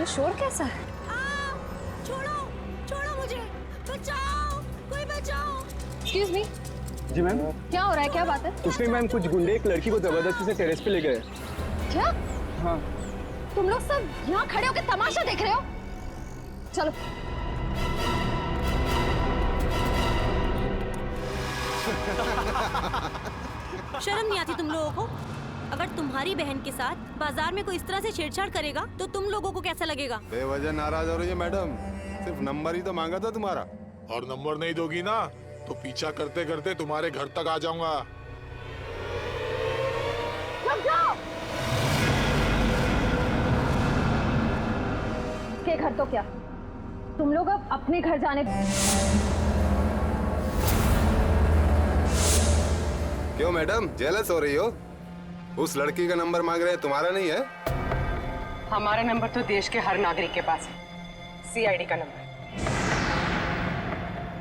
ये शोर कैसा है? छोड़ो छोड़ो मुझे, बचाओ, कोई बचाओ। एक्सक्यूज मी, जी मैम। क्या हो रहा है, क्या बात है? कुछ नहीं मैम, कुछ गुंडे एक लड़की को जबरदस्ती से टेरेस पे ले गए। क्या हाँ। तुम लोग सब यहाँ खड़े होकर तमाशा देख रहे हो? चलो। शर्म नहीं आती तुम लोगों को? अगर तुम्हारी बहन के साथ बाजार में कोई इस तरह से छेड़छाड़ करेगा तो तुम लोगों को कैसा लगेगा? बेवजह नाराज हो रही है मैडम, सिर्फ नंबर ही तो मांगा था तुम्हारा। और नंबर नहीं दोगी ना तो पीछा करते करते तुम्हारे घर तक आ जाऊंगा। रुक जाओ। के घर तो क्या, तुम लोग अब अपने घर जाने। क्यों मैडम, जेलस हो रही हो? उस लड़की का नंबर मांग रहे हैं, तुम्हारा नहीं है? हमारा नंबर तो देश के हर नागरिक के पास है, सीआईडी का नंबर।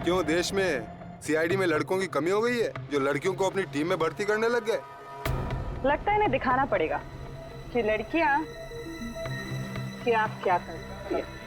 क्यों देश में सीआईडी में लड़कों की कमी हो गई है जो लड़कियों को अपनी टीम में भर्ती करने लग गए? लगता है इन्हें दिखाना पड़ेगा कि लड़कियां क्या क्या कर सकती है।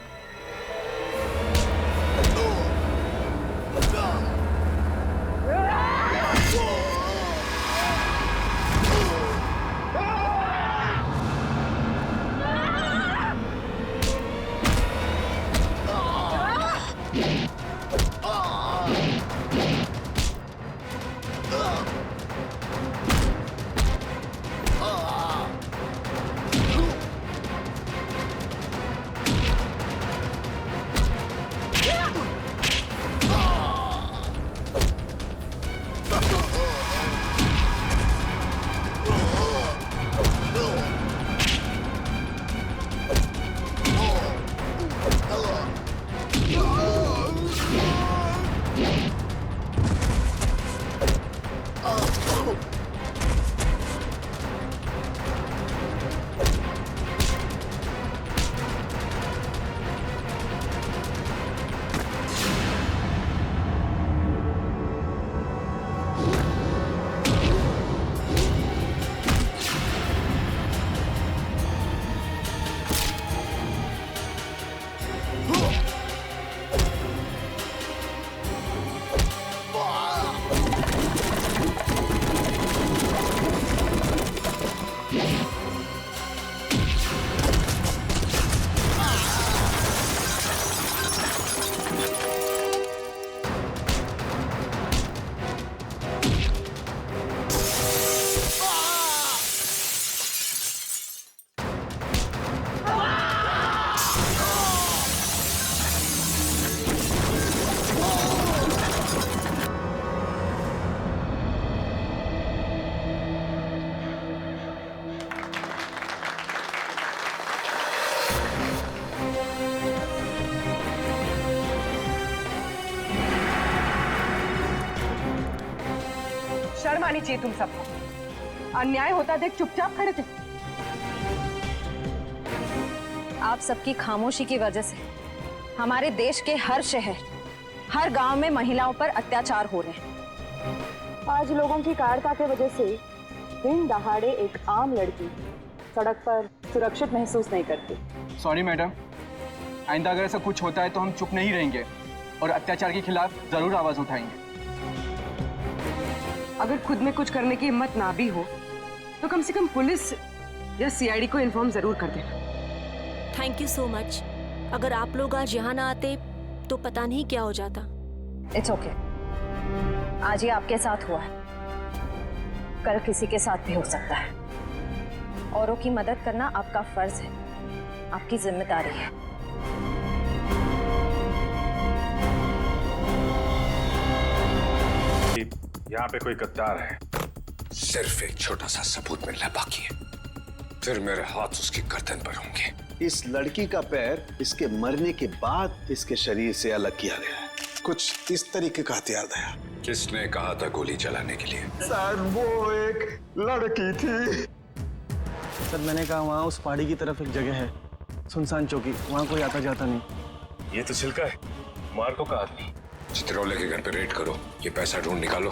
शर्म आनी चाहिए तुम सबको। अन्याय होता देख चुपचाप खड़े थे। आप सबकी खामोशी की वजह से हमारे देश के हर शहर, हर गांव में महिलाओं पर अत्याचार हो रहे हैं। आज लोगों की कायरता की वजह से दिन दहाड़े एक आम लड़की सड़क पर सुरक्षित महसूस नहीं करती। सॉरी मैडम, आइंदा अगर ऐसा कुछ होता है तो हम चुप नहीं रहेंगे और अत्याचार के खिलाफ जरूर आवाज उठाएंगे। अगर खुद में कुछ करने की हिम्मत ना भी हो तो कम से कम पुलिस या सीआईडी को इन्फॉर्म जरूर कर देना। Thank you so much. अगर आप लोग आज यहाँ ना आते तो पता नहीं क्या हो जाता। इट्स ओके, आज ये आपके साथ हुआ है, कल किसी के साथ भी हो सकता है। औरों की मदद करना आपका फर्ज है, आपकी जिम्मेदारी है। यहाँ पे कोई गद्दार है। सिर्फ एक छोटा सा सबूत मिलना बाकी है, फिर मेरे हाथ उसकी गर्दन पर होंगे। इस लड़की का पैर इसके मरने के बाद इसके शरीर से अलग किया गया है। कुछ इस तरीके का हथियार था। किसने कहा था गोली चलाने के लिए? सर वो एक लड़की थी। सर मैंने कहा वहाँ उस पहाड़ी की तरफ एक जगह है, सुनसान चौकी, वहाँ कोई आता जाता नहीं। ये तो छिलका है, मार्को का आदमी। चित्रोले के घर पे रेड करो, ये पैसा ढूंढ निकालो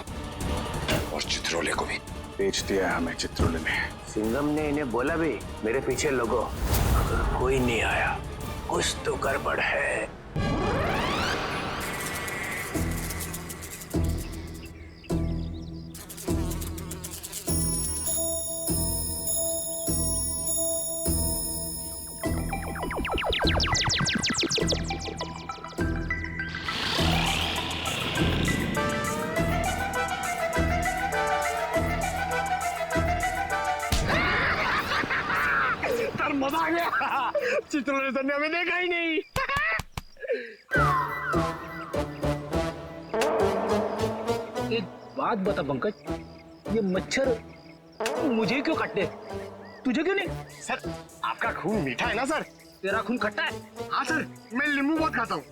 और चित्रोले को भी। बेच दिया हमें चित्रोले में। सिंघम ने इन्हें बोला भी मेरे पीछे लोगो, अगर कोई नहीं आया कुछ तो गड़बड़ है। सर मजा आ गया, चित्रलेखन ने हमें देखा ही नहीं। एक बात बता पंकज, ये मच्छर मुझे क्यों काटते, तुझे क्यों नहीं? सर आपका खून मीठा है ना सर? तेरा खून खट्टा है। हाँ सर, मैं नींबू बहुत खाता हूँ।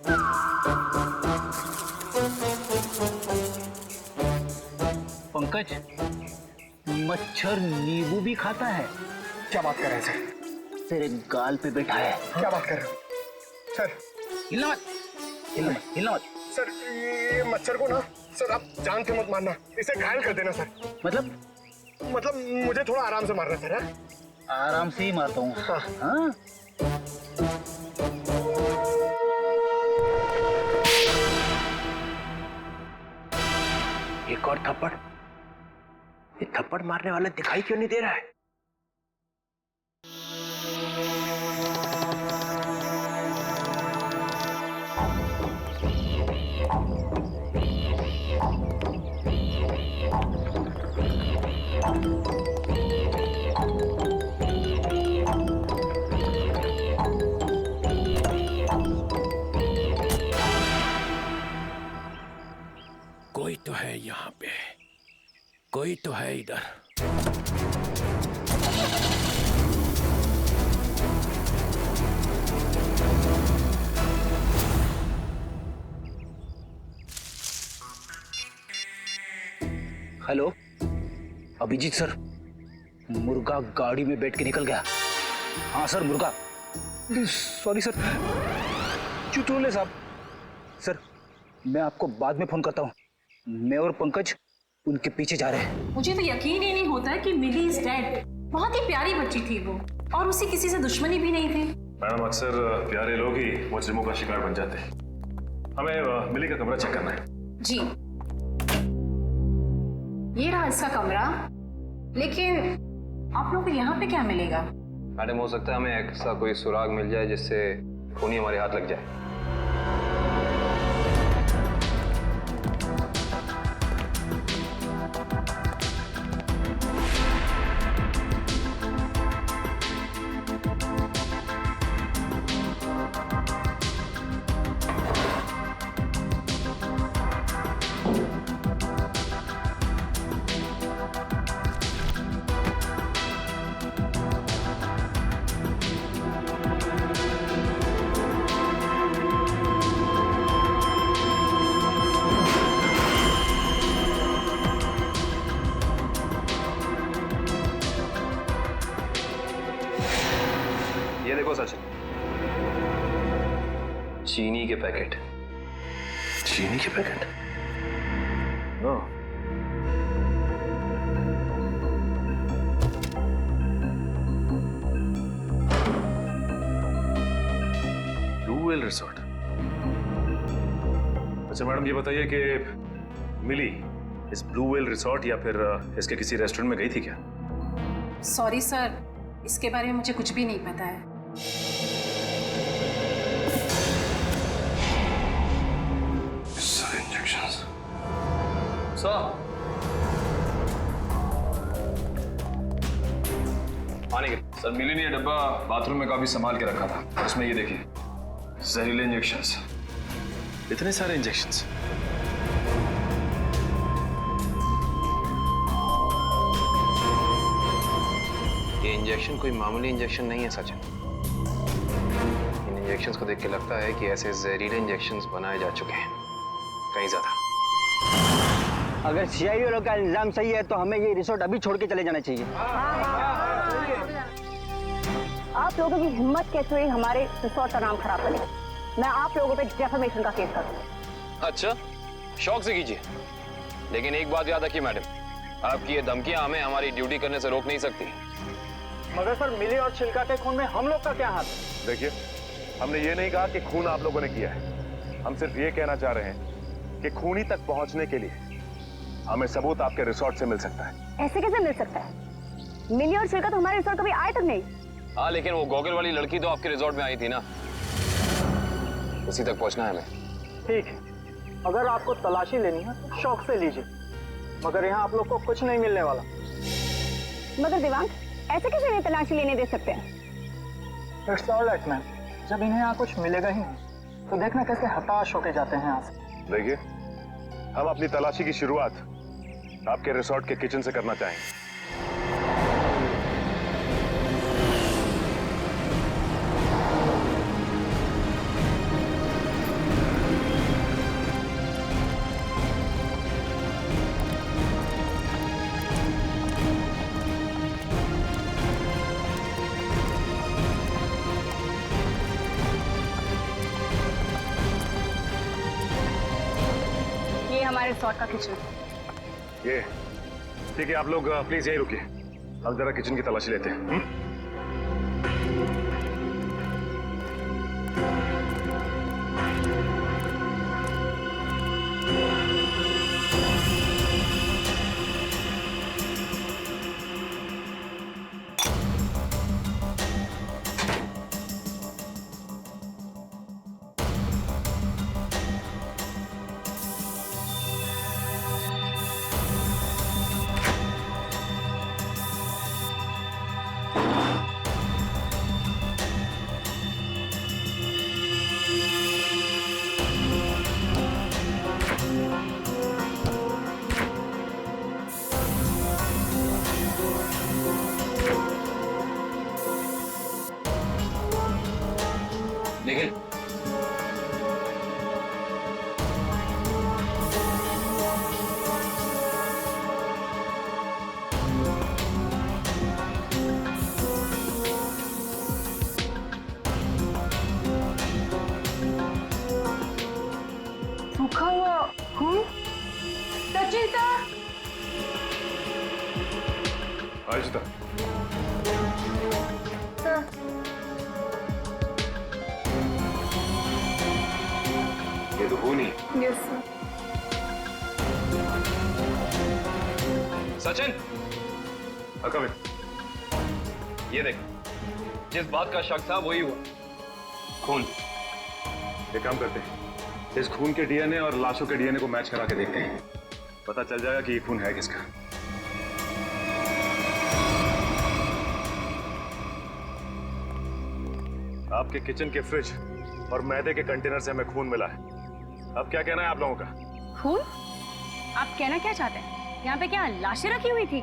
पंकज, मच्छर नींबू भी खाता है? क्या बात कर रहे हैं सर? तेरे गाल पे बैठा है। क्या बात कर रहे हो सर? हिलना मत, हिलना मत, हिलना मत। सर ये मच्छर को ना सर आप जान से मत मारना, इसे घायल कर देना सर। मतलब मुझे थोड़ा आराम से मारना सर। हाँ? आराम से ही मारता हूँ। हाँ। हाँ? एक और थप्पड़। ये थप्पड़ मारने वाला दिखाई क्यों नहीं दे रहा है? कोई तो है यहाँ पे, कोई तो है इधर। हेलो अभिजीत सर, मुर्गा गाड़ी में बैठ के निकल गया। हाँ सर, मुर्गा। सॉरी सर, चुटकुले साहब। सर मैं आपको बाद में फोन करता हूँ। मैं और पंकज उनके पीछे जा रहे हैं। मुझे तो यकीन ही नहीं होता कि मिली इज डेड। बहुत ही प्यारी बच्ची थी वो, और उसे किसी से दुश्मनी भी नहीं थी। मैडम अक्सर प्यारे लोग ही मुजरिमों का शिकार बन जाते हैं। हमें मिली का कमरा चेक करना है। जी, ये रहा इसका कमरा, लेकिन आप लोगों को यहाँ पे क्या मिलेगा? मैडम हो सकता है हमें ऐसा कोई सुराग मिल जाए जिससे खूनी हमारे हाथ लग जाए। ये देखो सचिन, चीनी के पैकेट। चीनी के packet? No, blue whale resort. अच्छा मैडम ये बताइए कि मिली इस ब्लू व्हेल रिसोर्ट या फिर इसके किसी रेस्टोरेंट में गई थी क्या? सॉरी सर, इसके बारे में मुझे कुछ भी नहीं पता है। सारे इंजेक्शंस। पानी के सर, मिली ने ये डब्बा बाथरूम में काफी संभाल के रखा था। उसमें ये देखिए जहरीले इंजेक्शंस। इतने सारे इंजेक्शंस? ये इंजेक्शन कोई मामूली इंजेक्शन नहीं है सचिन। इन इंजेक्शंस को देख के लगता है कि ऐसे जहरीले इंजेक्शंस बनाए जा चुके हैं, कहीं ज्यादा। अगर सीआईडी वालों का इल्जाम सही है तो हमें ये रिसोर्ट अभी छोड़ के चले जाना चाहिए। आप लोगों की हिम्मत कैसे हुई हमारे रिसोर्ट का नाम खराब करने? मैं आप लोगों पे डेफेमेशन का केस करूंगी। अच्छा, शौक से कीजिए, लेकिन एक बात याद रखिए मैडम, आपकी ये धमकियां हमें हमारी ड्यूटी करने से रोक नहीं सकती। मगर सर, मिली और छिलका के खून में हम लोग का क्या हाथ? देखिए हमने ये नहीं कहा कि खून आप लोगों ने किया है। हम सिर्फ ये कहना चाह रहे हैं कि खूनी तक पहुंचने के लिए हमें सबूत आपके रिसोर्ट से मिल सकता है। ऐसे कैसे मिल सकता है? मिली और छिलका तो हमारे रिसोर्ट कभी आए तक नहीं। हाँ, लेकिन वो गॉगल वाली लड़की तो आपके रिजॉर्ट में आई थी ना, उसी तक पहुंचना है हमें। ठीक है, अगर आपको तलाशी लेनी है तो शौक से लीजिए, मगर यहाँ आप लोग को कुछ नहीं मिलने वाला। मगर दिवांग, ऐसे कैसे नहीं तलाशी लेने दे सकते हैं? इट्स ऑल राइट मैम, जब इन्हें यहाँ कुछ मिलेगा ही नहीं तो देखना कैसे हताश होके जाते हैं यहाँ से। देखिए, हम अपनी तलाशी की शुरुआत आपके रिसोर्ट के किचन से करना चाहेंगे। ये हमारे रिसोर्ट का किचन। ये ठीक है, आप लोग प्लीज यहीं रुकिए, हम जरा किचन की तलाशी लेते हैं। निखिल, सूखा हुआ खून। सचिन सर, आयुष्ता, ये तो खून ही। Yes sir. सचिन, कम ये देख, जिस बात का शक था वही हुआ, खून। एक काम करते हैं, इस खून के डीएनए और लाशों के डीएनए को मैच करा के देखते हैं, पता चल जाएगा कि ये खून है किसका। आपके किचन के फ्रिज और मैदे के कंटेनर से हमें खून मिला है। अब क्या कहना है आप लोगों का? खून? आप कहना क्या चाहते हैं? यहाँ पे क्या लाशें रखी हुई थी?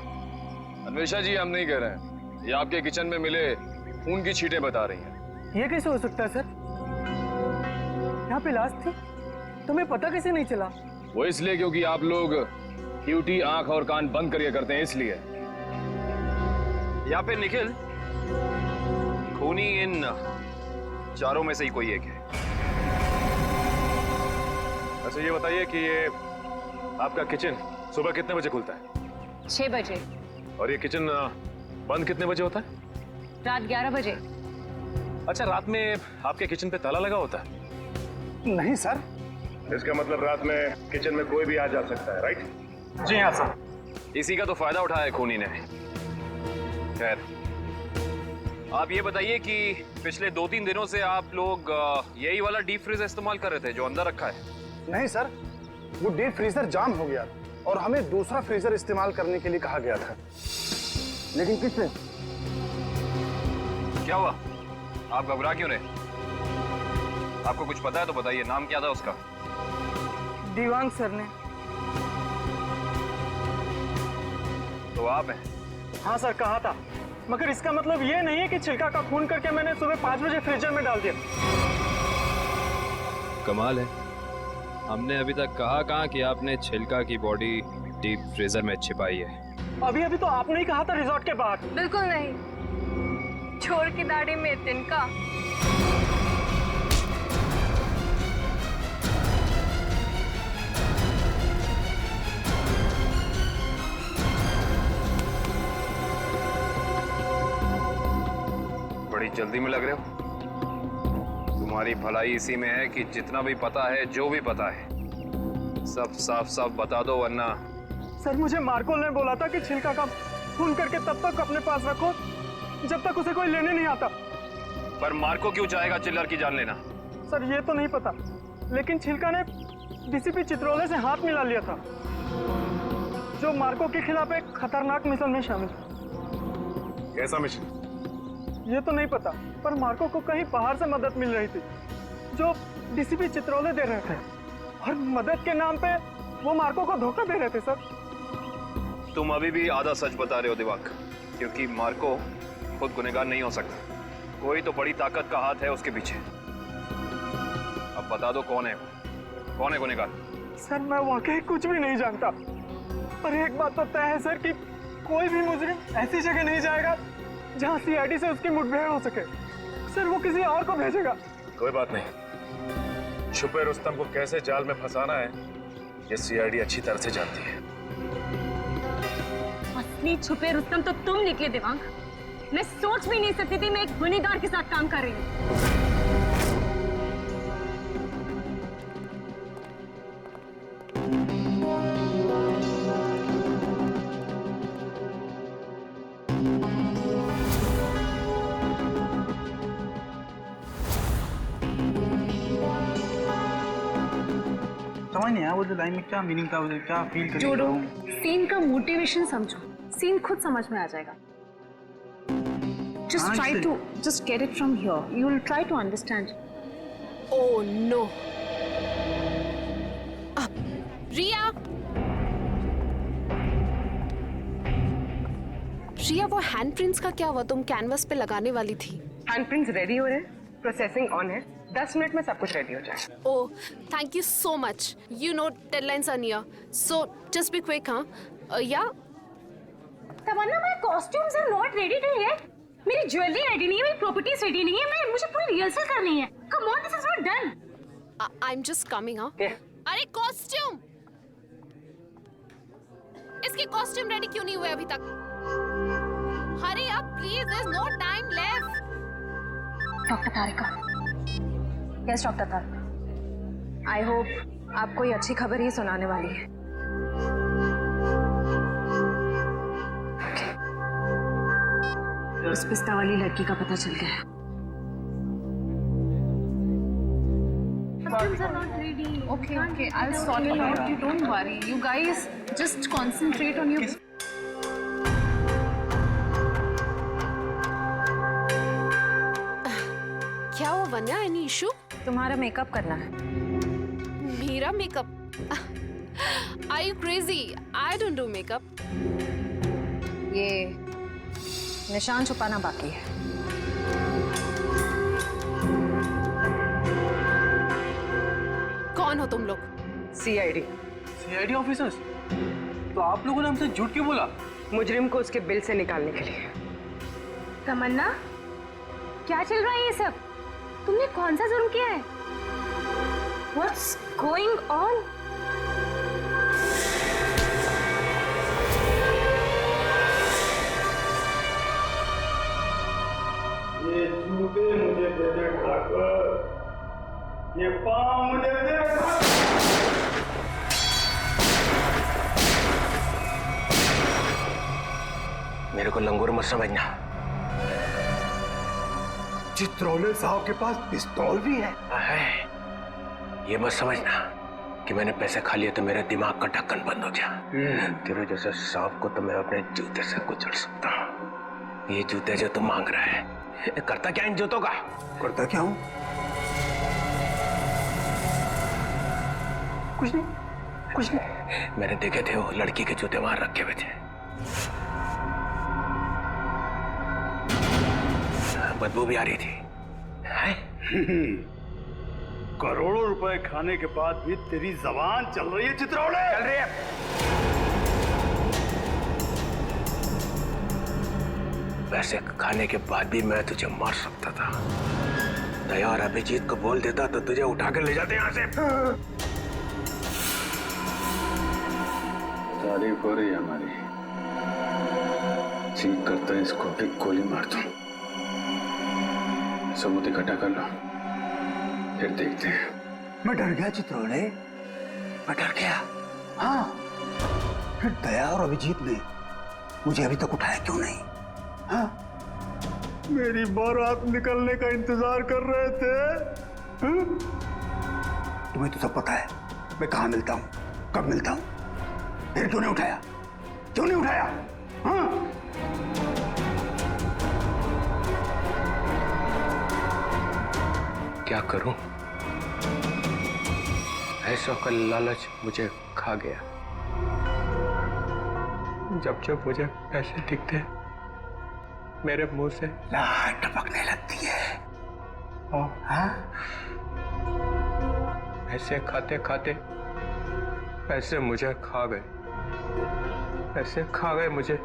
अन्वेषा जी, हम नहीं कह रहे हैं, ये आपके किचन में मिले खून की छींटें बता रही हैं। ये कैसे हो सकता है सर? यहाँ पे लाश थी, तुम्हें पता कैसे नहीं चला? वो इसलिए क्योंकि आप लोग ड्यूटी आंख और कान बंद करिए करते हैं, इसलिए। या फिर निखिल, खूनी इन चारों में से ही कोई एक है। अच्छा ये बताइए कि ये आपका किचन सुबह कितने बजे खुलता है? 6 बजे। और ये किचन बंद कितने बजे होता है? रात 11 बजे। अच्छा, रात में आपके किचन पे ताला लगा होता है? नहीं सर। इसका मतलब रात में किचन में कोई भी आ जा सकता है, राइट? जी हाँ सर। इसी का तो फायदा उठाया है खूनी ने। खैर, आप ये बताइए कि पिछले 2-3 दिनों से आप लोग यही वाला डीप फ्रीजर इस्तेमाल कर रहे थे जो अंदर रखा है? नहीं सर, वो डीप फ्रीजर जाम हो गया और हमें दूसरा फ्रीजर इस्तेमाल करने के लिए कहा गया था। लेकिन किसने? क्या हुआ? आप घबरा क्यों रहे? आपको कुछ पता है तो बताइए, नाम क्या था उसका? दीवांग सर ने। तो आप हैं? हाँ सर, कहा था, मगर इसका मतलब ये नहीं है कि छिलका का खून करके मैंने सुबह 5 बजे फ्रीजर में डाल दिया। कमाल है, हमने अभी तक कहा कहाँ कि आपने छिलका की बॉडी डीप फ्रीजर में छिपाई है। अभी अभी तो आपने ही कहा था रिजॉर्ट के बाहर। बिल्कुल नहीं, छोड़ की दाढ़ी में तिनका। बड़ी जल्दी में लग रहे हो। तुम तुम्हारी भलाई इसी में है कि जितना भी पता है, जो भी पता है, सब साफ साफ बता दो, वरना। सर मुझे मार्को ने बोला था कि छिलका का खून करके तब तक अपने पास रखो जब तक उसे कोई लेने नहीं आता। पर मार्को क्यों चाहेगा चिल्लर की जान लेना? सर ये तो नहीं पता, लेकिन छिलका ने डीसीपी चित्रोले से हाथ मिला लिया था, जो मार्को के खिलाफ एक खतरनाक मिशन में शामिल। कैसा मिशन? ये तो नहीं पता, पर मार्को को कहीं बाहर से मदद मिल रही थी जो डीसीपी चित्रोले दे रहे थे, और मदद के नाम पे वो मार्को को धोखा दे रहे थे। सर तुम अभी भी आधा सच बता रहे हो दिवाकर, क्योंकि मार्को खुद गुनहगार नहीं हो सकता, कोई तो बड़ी ताकत का हाथ है उसके पीछे। अब बता दो कौन है गुनहगार? सर मैं वाकई कुछ भी नहीं जानता, पर एक बात तो तय है सर कि कोई भी मुजरिम ऐसी जगह नहीं जाएगा जहां सीआईडी से उसकी मुठभेड़ हो सके। सर वो किसी और को भेजेगा। कोई बात नहीं, छुपे रुस्तम को कैसे जाल में फंसाना है ये सीआईडी अच्छी तरह से जानती है। असली छुपे रुस्तम तो तुम निकले देवांग। मैं सोच भी नहीं सकती थी मैं एक गुनहगार के साथ काम कर रही हूँ। समझ नहीं आया वो लाइन में क्या मीनिंग था, वो क्या फील कर जोड़ो, सीन का मोटिवेशन समझो, सीन खुद समझ में आ जाएगा। Just try to just get it from here. You will try to understand. Oh no. रिया, रिया वो हैंडप्रिंट्स का क्या हुआ? तुम कैनवस पे लगाने वाली थी। हैंडप्रिंट्स रेडी हो रहे हैं, प्रोसेसिंग ऑन है, 10 मिनट में सब कुछ रेडी हो जाएगा। Oh, thank you so much. You know deadlines are near, so just be quick, हाँ? Yeah. Tamanna, my costumes are not ready till yet. मेरी ज्वेलरी रेडी नहीं है, मेरी प्रॉपर्टीज रेडी नहीं है, मुझे पूरी रिहर्सल करनी है। Come on, this is not done. I'm just coming, हाँ? अरे कॉस्ट्यूम, इसके कॉस्ट्यूम रेडी क्यों नहीं हुए अभी तक? Hurry up, please. There's no time left. Doctor Tarika. Yes doctor Tarika. I hope आप कोई अच्छी खबर ही सुनाने वाली है। उस पिस्ता वाली लड़की का पता चल गया। Costumes are not ready. Okay, I'll sort it out. You don't worry. You guys just concentrate on your. क्या हुआ वन्या? Any issue? तुम्हारा मेकअप करना है। मेरा makeup? Are you crazy? I don't do makeup. ये निशान छुपाना बाकी है। कौन हो तुम लोग? सीआईडी। CID officers? तो आप लोगों ने हमसे झूठ क्यों बोला? मुजरिम को उसके बिल से निकालने के लिए। तमन्ना, क्या चल रहा है ये सब? तुमने कौन सा जुर्म किया है? What's going on? ये जूते मुझे दे दे ठाकुर, ये पाँव मुझे दे। मेरे को लंगूर मत समझना। चित्रोले साहब के पास पिस्तौल भी है। ये मत समझना कि मैंने पैसे खा लिए तो मेरे दिमाग का ढक्कन बंद हो गया। तेरे जैसे सांप को तो मैं अपने जूते से कुचल सकता हूँ। ये जूते जो तुम मांग रहा है, करता क्या इन जूतों का? करता क्या हूँ? कुछ नहीं। मैंने देखे थे वो लड़की के जूते वहां रखे हुए थे। बदबू भी आ रही थी। करोड़ों रुपए खाने के बाद भी तेरी जबान चल रही है चित्रोले? चल रही है। पैसे खाने के बाद भी मैं तुझे मार सकता था। दया और अभिजीत को बोल देता तो तुझे उठा के ले जाते यहाँ से। तारीफ हो रही है हमारी। ठीक करता है इसको भी गोली मार दूं। सबूत इकट्ठा कर लो। फिर देखते हैं। मैं डर गया चित्रोले, मैं डर गया। हाँ, फिर दया और अभिजीत ने मुझे अभी तक उठाया क्यों नहीं? हाँ, मेरी बारात निकलने का इंतजार कर रहे थे। हाँ? तुम्हें तो सब पता है मैं कहाँ मिलता हूँ, कब मिलता हूँ, फिर क्यों नहीं उठाया? क्यों नहीं उठाया? हाँ? क्या करूं? ऐसा का लालच मुझे खा गया। जब जब मुझे पैसे दिखते मेरे मुंह से लाट टपकने लगती है। हाँ? पैसे खाते खाते पैसे मुझे खा गए, पैसे खा गए मुझे।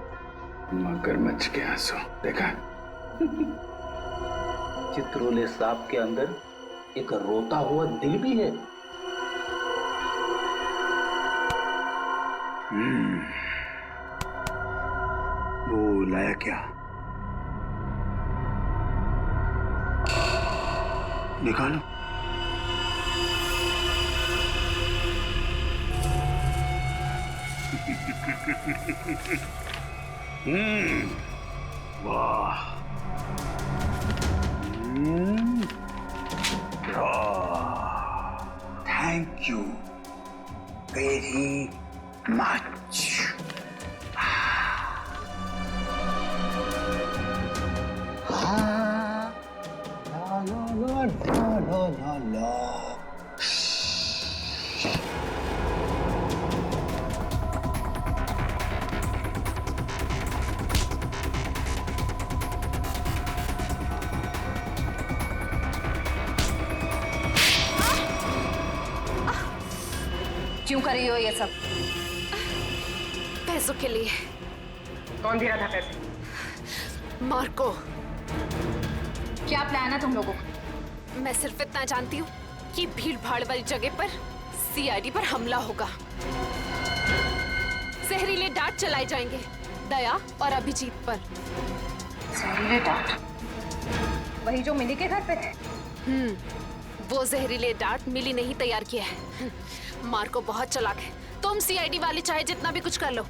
मगरमच्छ के आंसू देखा? चित्रोले सांप के अंदर एक रोता हुआ दिल भी है। वो लाया क्या? निकालो। वाह, थैंक यू वेरी मच। क्यों कर रही हो ये सब? पैसों के लिए। कौन दे रहा था पैसे? मार्को। क्या प्लान है तुम लोगों का? मैं सिर्फ इतना जानती हूँ कि भीड़ भाड़ वाली जगह पर सीआईडी पर हमला होगा। जहरीले डांट चलाए जाएंगे दया और अभिजीत पर। जहरीले डांट? वही जो मिली के घर पे थे? वो जहरीले डांट मिली नहीं तैयार किया है। मार्को बहुत चालाक है। तुम सीआईडी वाले चाहे जितना भी कुछ कर लो,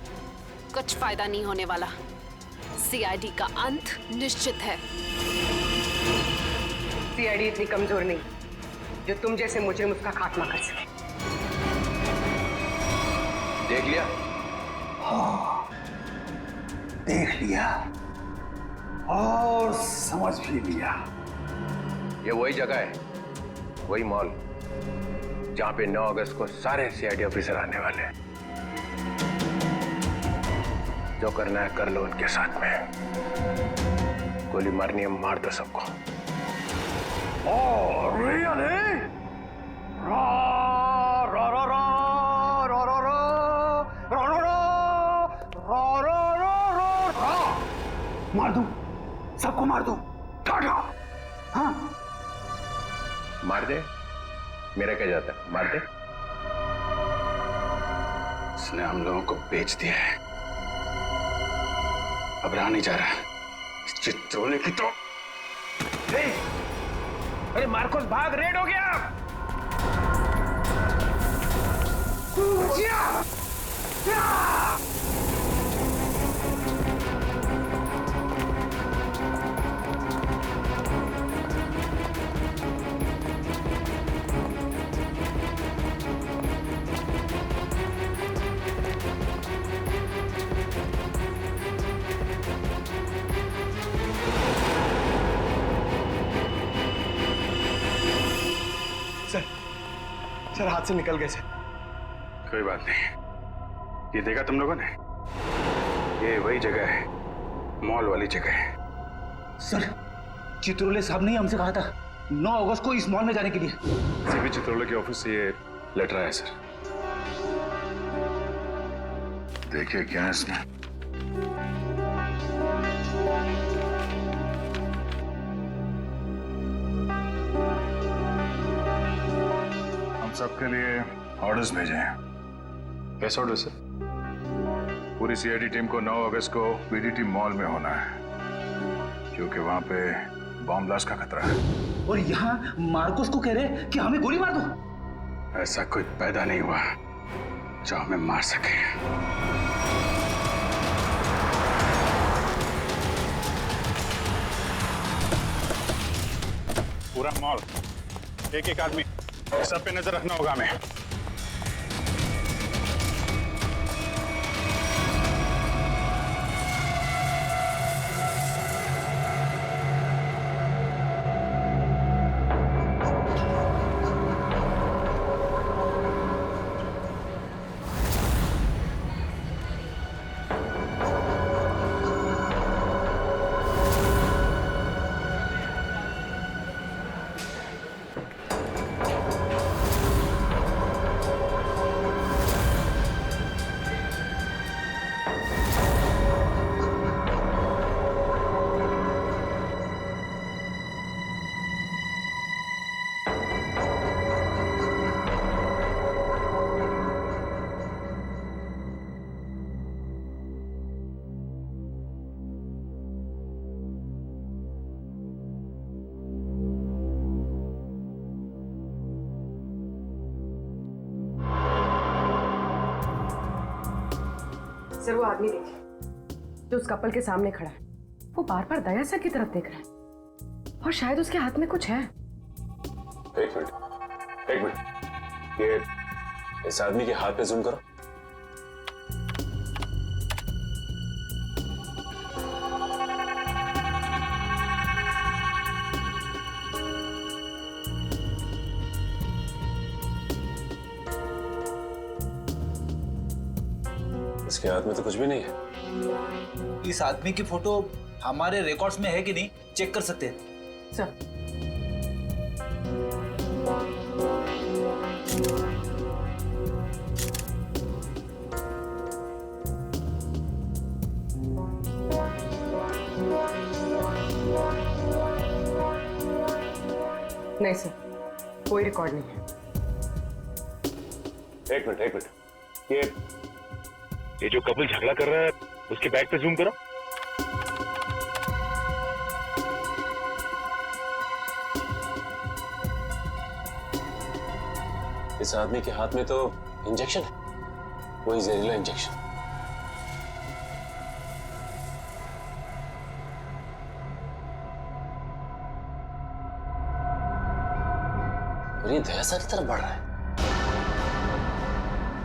कुछ फायदा नहीं होने वाला। सीआईडी का अंत निश्चित है। सीआईडी इतनी कमजोर नहीं जो तुम जैसे मुजरिम उसका खात्मा कर सके। देख लिया? हाँ, देख लिया और समझ भी लिया। ये वही जगह है, वही मॉल जहां पे 9 अगस्त को सारे सीआईडी ऑफिसर आने वाले हैं। जो करना है कर लो उनके साथ में। गोली मारनी है मार दो सबको। मार दूं, सबको मार दूं। टाटा। हाँ, मार दे, मेरा क्या जाता है, मार दे। उसने हम लोगों को बेच दिया है, अब रहा नहीं जा रहा। इस चित्रोले की तो अरे मार्कोस भाग, रेड हो गया। सर हाथ से निकल गए सर। कोई बात नहीं, ये देखा तुम लोगों ने? ये वही जगह है, मॉल वाली जगह है। सर, चित्रोले साहब ने हमसे कहा था 9 अगस्त को इस मॉल में जाने के लिए। सीपी चित्रोले के ऑफिस से ये लेटर आया सर। देखिए क्या है इसमें। सबके लिए ऑर्डर्स भेजे हैं। कैसे ऑर्डर सर? पूरी सीआईडी टीम को 9 अगस्त को बीडीटी मॉल में होना है, क्योंकि वहां पे बॉम्ब ब्लास्ट का खतरा है। और यहाँ मार्कोस को कह रहे कि हमें गोली मार दो। ऐसा कोई पैदा नहीं हुआ जो हमें मार सके। पूरा मॉल, एक एक आदमी, सब पे नजर रखना होगा हमें। सर वो आदमी देखिए जो उस कपल के सामने खड़ा है, वो बार बार दया सर की तरफ देख रहा है और शायद उसके हाथ में कुछ है। एक मिनट, ये इस आदमी के हाथ पे जूम करो। इसके हाथ में तो कुछ भी नहीं है। इस आदमी की फोटो हमारे रिकॉर्ड्स में है कि नहीं, चेक कर सकते हैं सर। नहीं सर, कोई रिकॉर्ड नहीं है। एक मिनट, ये जो कपल झगड़ा कर रहा है उसके बैक पे जूम करो। इस आदमी के हाथ में तो इंजेक्शन है, वही जहरीला इंजेक्शन। और ये दया सर की तरफ बढ़ रहा है।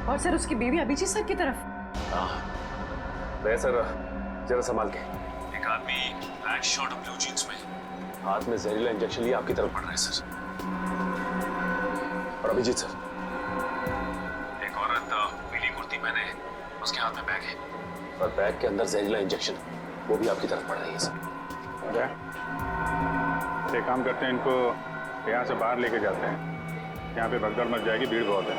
और सर उसकी बीवी अभिजीत सर की तरफ। दया सर जरा संभाल के। एक आदमी ब्लैक शर्ट और ब्लू जींस में हाथ में जहरीला इंजेक्शन लिए आपकी तरफ बढ़ रहा है सर। और अभिजीत सर, एक औरत पीली कुर्ती पहने, उसके हाथ में बैग है और बैग के अंदर जहरीला इंजेक्शन, वो भी आपकी तरफ बढ़ रही है सर। एक काम करते हैं, इनको यहाँ से बाहर लेके जाते हैं। यहाँ पे भगदड़ मच जाएगी, भीड़ बहुत है।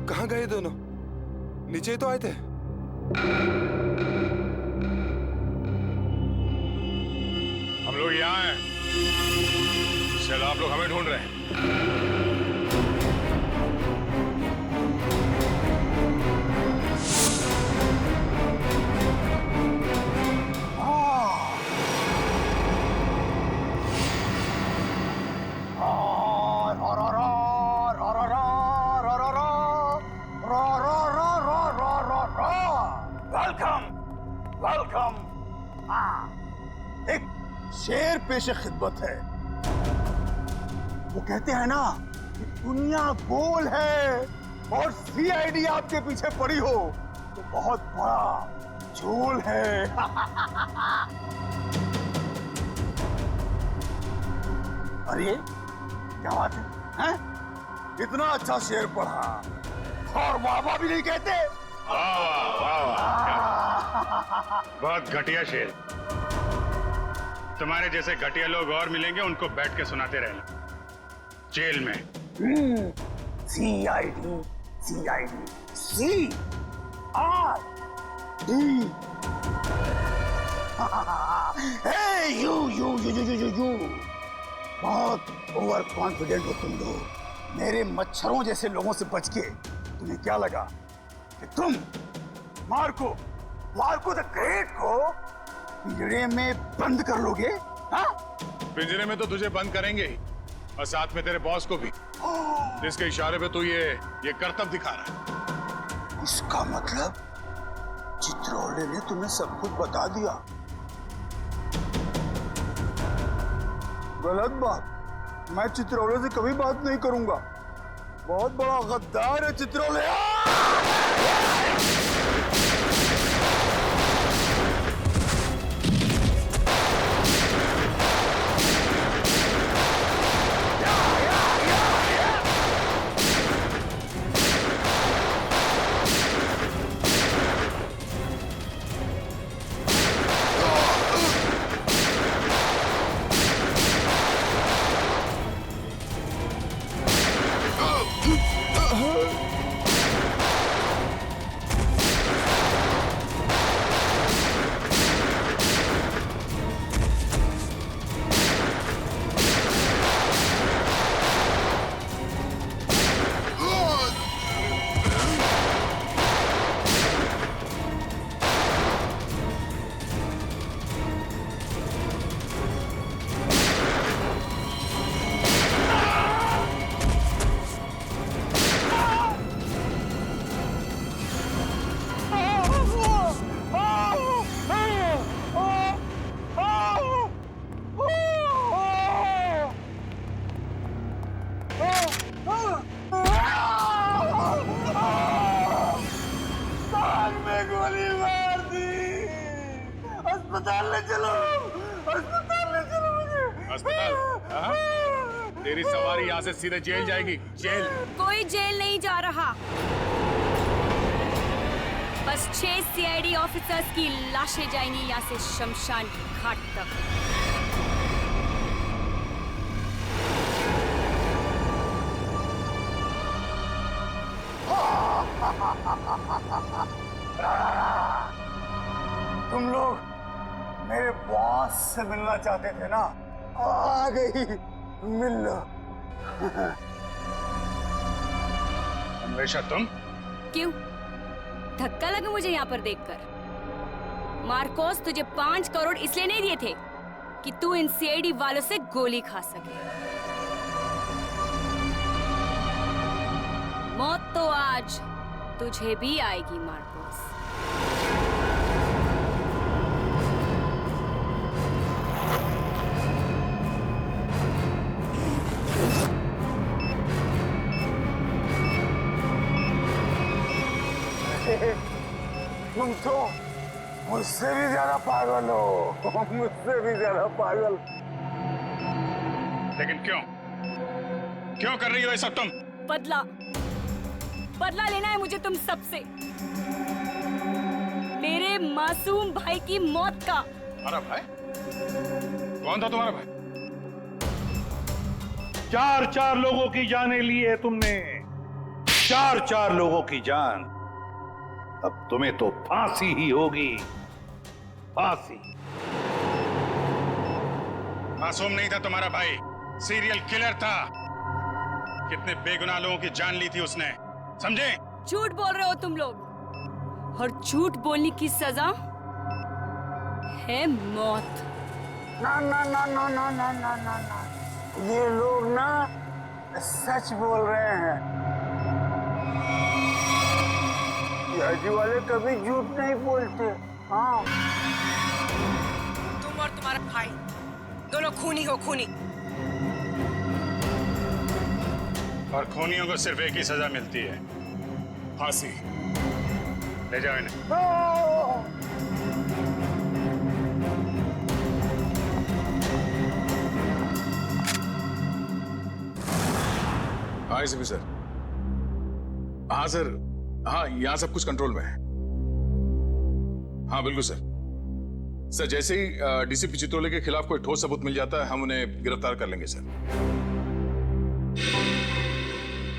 कहाँ गए दोनों? नीचे तो आए थे। हम लोग यहाँ हैं, शायद आप लोग हमें ढूंढ रहे हैं। एक शेर पेशे खिदमत है। वो कहते हैं ना कि दुनिया गोल है और सीआईडी आपके पीछे पड़ी हो तो बहुत बड़ा झोल है। अरे क्या बात है? इतना अच्छा शेर पढ़ा और वाह भी नहीं कहते। बहुत घटिया शेर। तुम्हारे जैसे घटिया लोग और मिलेंगे, उनको बैठ के सुनाते रहना जेल में। CID CID C R D. You you you you you you बहुत ओवर कॉन्फिडेंट हो तुम लोग। मेरे मच्छरों जैसे लोगों से बच के तुम्हें क्या लगा कि तुम मार्को द ग्रेट को पिंजरे में बंद कर लोगे? हाँ? पिंजरे में तो तुझे बंद करेंगे ही, और साथ में तेरे बॉस को भी, जिसके इशारे पे तू ये करतब दिखा रहा है। इसका मतलब चित्रोले ने तुम्हें सब कुछ बता दिया। गलत बात। मैं चित्रोले से कभी बात नहीं करूंगा। बहुत बड़ा गद्दार है चित्रोले। तेरी सवारी यहाँ से सीधे जेल जाएगी। जेल? कोई जेल नहीं जा रहा, बस 6 सीआईडी ऑफिसर्स की लाशें जाएंगी यहाँ से शमशान घाट तक। तुम लोग मेरे बॉस से मिलना चाहते थे ना? आ गई, मिल लो। हमेशा तुम? क्यों? धक्का लगा मुझे यहाँ पर देखकर? मार्कोस तुझे 5 करोड़ इसलिए नहीं दिए थे कि तू इन सीआईडी वालों से गोली खा सके। मौत तो आज तुझे भी आएगी मार्कोस। तुम तो मुझसे भी ज्यादा पागल हो, मुझसे भी ज्यादा पागल। लेकिन क्यों कर रही हो ये सब तुम? बदला लेना है मुझे तुम सबसे, मेरे मासूम भाई की मौत का। हमारा भाई? कौन था तुम्हारा भाई? 4 लोगों की जानें ली है तुमने, 4 लोगों की जान। अब तुम्हें तो फांसी ही होगी, फांसी। मासूम नहीं था तुम्हारा भाई, सीरियल किलर था। कितने बेगुनाह लोगों की जान ली थी उसने, समझे? झूठ बोल रहे हो तुम लोग, और झूठ बोलने की सजा है मौत। ना ना ना ना ना ना ना ना ना, ये लोग ना सच बोल रहे हैं। सीआईडी वाले कभी झूठ नहीं बोलते। हाँ, तुम और तुम्हारा भाई दोनों खूनी हो, खूनी। और खूनियों को सिर्फ एक ही सजा मिलती है, फांसी। ले जाओ इन्हें। हाँ एसीपी सर। हाँ सर, हाँ यहाँ सब कुछ कंट्रोल में है। हाँ बिल्कुल सर। सर जैसे ही डीसीपी चित्रोले के खिलाफ कोई ठोस सबूत मिल जाता है हम उन्हें गिरफ्तार कर लेंगे सर।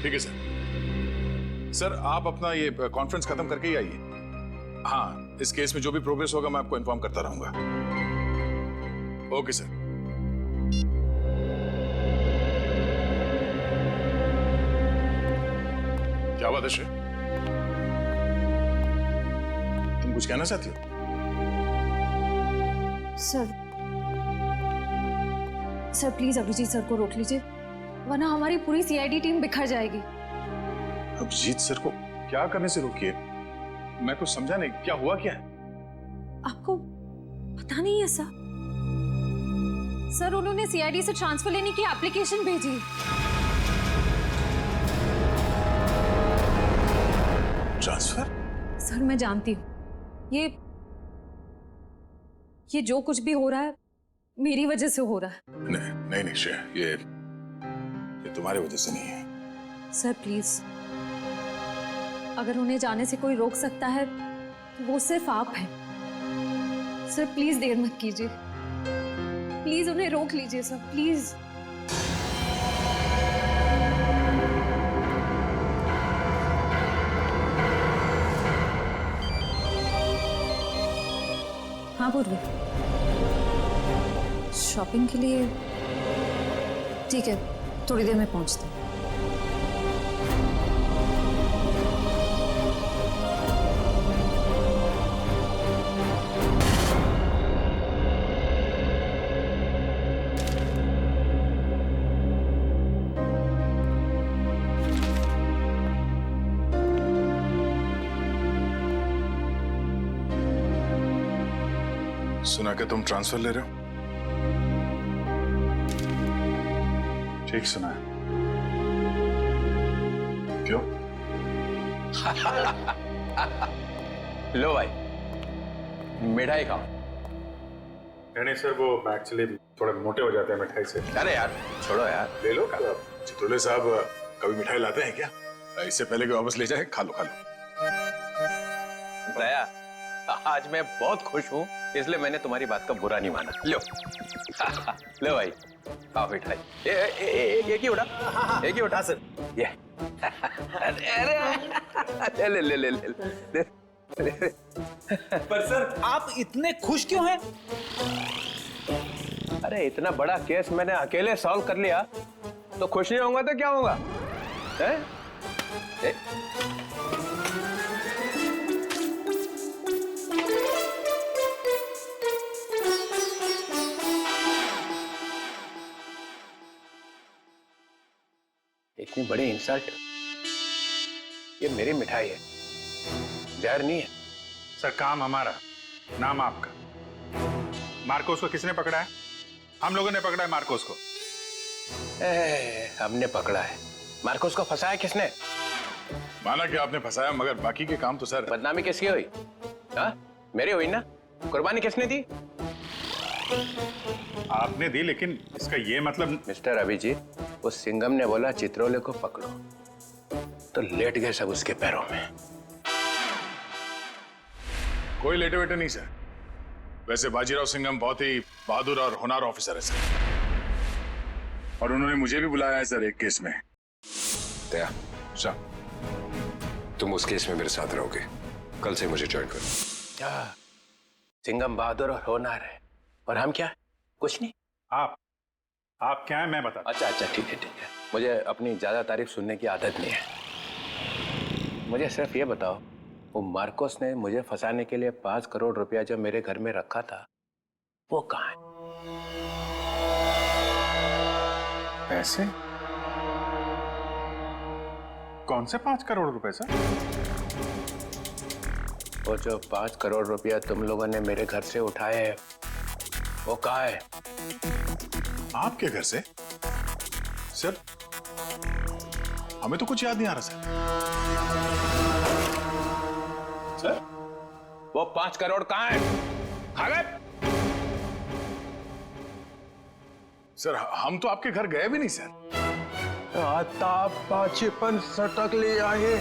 ठीक है सर। सर आप अपना ये कॉन्फ्रेंस खत्म करके ही आइए। हाँ इस केस में जो भी प्रोग्रेस होगा मैं आपको इन्फॉर्म करता रहूंगा। Okay sir. क्या बात है श्रेय? तुम कुछ कहना चाहती हो? सर प्लीज अभिजीत सर को रोक लीजिए, वरना हमारी पूरी सीआईडी टीम बिखर जाएगी। अभिजीत सर को क्या करने से रोकिए? मैं कुछ समझा नहीं, क्या हुआ क्या है? आपको पता नहीं है सर? सर उन्होंने सीआईडी से ट्रांसफर लेने की एप्लीकेशन भेजी। ट्रांसफर? सर मैं जानती हूँ ये जो कुछ भी हो रहा है मेरी वजह से हो रहा है। नहीं नहीं श्रेय, ये तुम्हारी वजह से नहीं है। सर प्लीज, अगर उन्हें जाने से कोई रोक सकता है तो वो सिर्फ आप हैं। सर प्लीज देर मत कीजिए, प्लीज उन्हें रोक लीजिए सर, प्लीज। हाँ पूर्वी, शॉपिंग के लिए? ठीक है, थोड़ी देर में पहुंचते हैं। सुना कि तुम ट्रांसफर ले रहे हो? ठीक सुना है। क्यों? लो भाई, मिठाई खाओ। नहीं सर, वो एक्चुअली थोड़े मोटे हो जाते हैं मिठाई से। अरे यार छोड़ो यार, ले लो। चित्रोले साहब कभी मिठाई लाते हैं क्या? इससे पहले कि वापस ले जाए, खा लो खा लो। दया, आज मैं बहुत खुश हूँ, इसलिए मैंने तुम्हारी बात का बुरा नहीं माना। लो लो भाई, खाओ मिठाई। एक ही उठा, एक ही उठा सर। ये अरे ले ले ले ले ले। पर सर आप इतने खुश क्यों हैं? अरे इतना बड़ा केस मैंने अकेले सॉल्व कर लिया, तो खुश नहीं होऊंगा तो क्या होगा? इतनी बड़ी इंसल्ट, ये मेरी मिठाई है, जहर नहीं है। सर काम हमारा, नाम आपका। मार्कोस को किसने पकड़ा है? हम लोगों ने पकड़ा है मार्कोस को। हमने पकड़ा है। मार्कोस को फंसाया किसने? माना कि आपने फंसाया, मगर बाकी के काम तो सर। बदनामी किसकी हुई? हाँ मेरी हुई ना। कुर्बानी किसने दी? आपने दी, लेकिन इसका ये मतलब। मिस्टर अभिजीत, उस सिंघम ने बोला चित्रोले को पकड़ो, तो लेट गए सब उसके पैरों में। कोई लेटे वेटे नहीं सर। वैसे बाजीराव सिंघम बहुत ही बहादुर और होनहार ऑफिसर है सर, और उन्होंने मुझे भी बुलाया है सर एक केस में। दया, तुम उस केस में मेरे साथ रहोगे। कल से मुझे ज्वाइन करो। सिंघम बहादुर और होनहार है, और हम क्या? कुछ नहीं। आप क्या है मैं बता। अच्छा ठीक है। मुझे अपनी ज्यादा तारीफ सुनने की आदत नहीं है। मुझे सिर्फ ये बताओ, वो मार्कोस ने मुझे फंसाने के लिए 5 करोड़ रुपया जो मेरे घर में रखा था, वो कहाँ है? पैसे? कौन से 5 करोड़ रुपए सर? वो जो 5 करोड़ रुपया तुम लोगों ने मेरे घर से उठाए हैं, वो कहाँ है? आपके घर से? सर हमें तो कुछ याद नहीं आ रहा सर। सर, वो 5 करोड़ कहाँ है? खा गए? सर हम तो आपके घर गए भी नहीं सर। आता बचपन सटक ले आए।